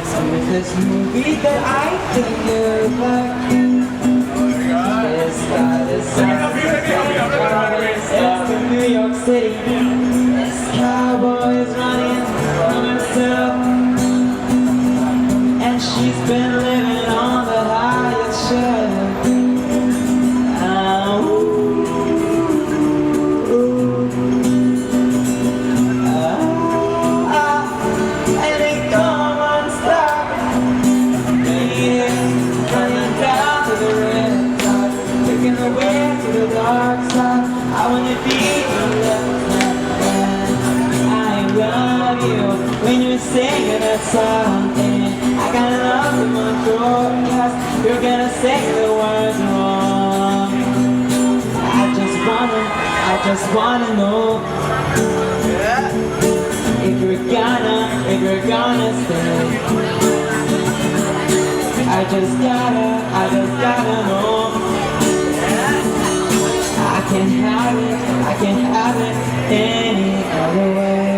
There's this movie that I think you like. It's got a sound. It's to New York City. This cowboy is running from himself, and she's been living on the highest shelf. I wanna be your left hand. I love you when you're singing that song, and I got love in my throat, 'cause you're gonna say the words wrong. I just wanna know if you're gonna stay. I just gotta know. I can't have it any other way.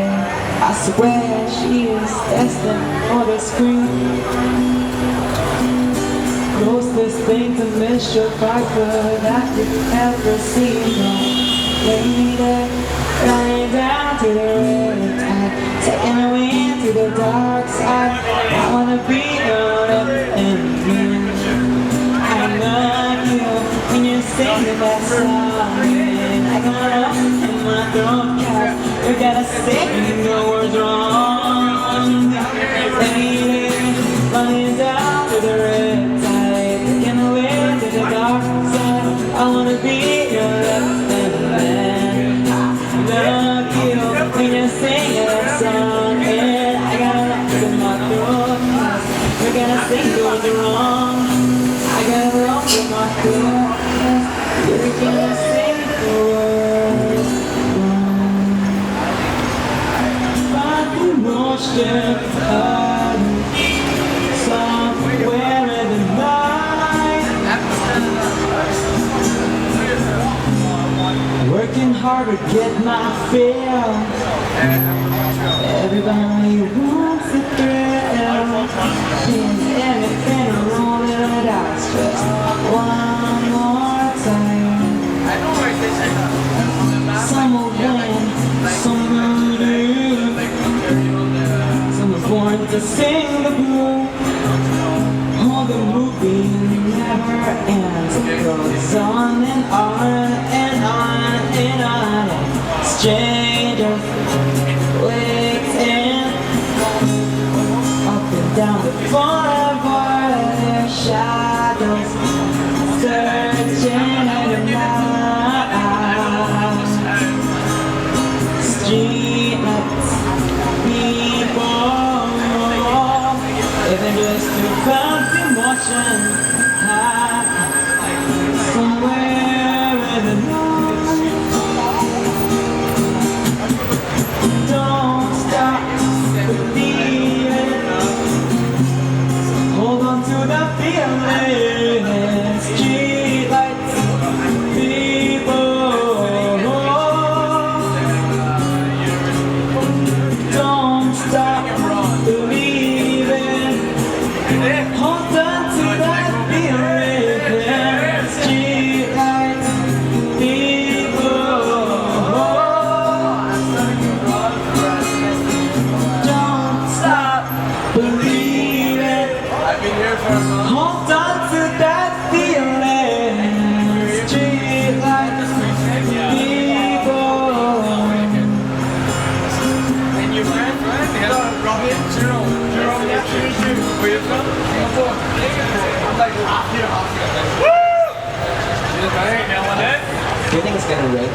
I swear she is destined for the screen. Closest thing to Mr. Piper that you've ever seen. Lady, flying down to the red tide, taking away to the dark side. I wanna be your enemy. I love you when you're singing that song. I got love in my throat, 'cause you're gonna say the words wrong. Lady, flying down to the red tide, taking away to the dark side. I wanna be your left-hand man. I love you when you're singing that song, and I got love in my throat, 'cause you're gonna say the words wrong. I got love in my throat, 'cause you're gonna say the words wrong. Find emotion somewhere in the night. Working hard to get my fill. Everybody wants a thrill. Doing anything to roll it out just one more time. Some will win, some will lose. Some are born to sing the blues. Oh, the movie never ends. It goes on and on and on and on. Strangers waiting up and down the boulevard. Their shadows searching in the night. Street lights, people, even just to find emotion somewhere in the night. Don't stop believing. Hold on to the feeling. Street lights, people. Don't stop believing. Hold on to that feeling. Street lights, people. Don't stop believing. Hold on to that feeling. Street lights, people. And your friend? Robin? Jerome. Jerome, yeah. Where you from? Singapore. I'm like half here, half here. Woo! Do you think it's gonna rain?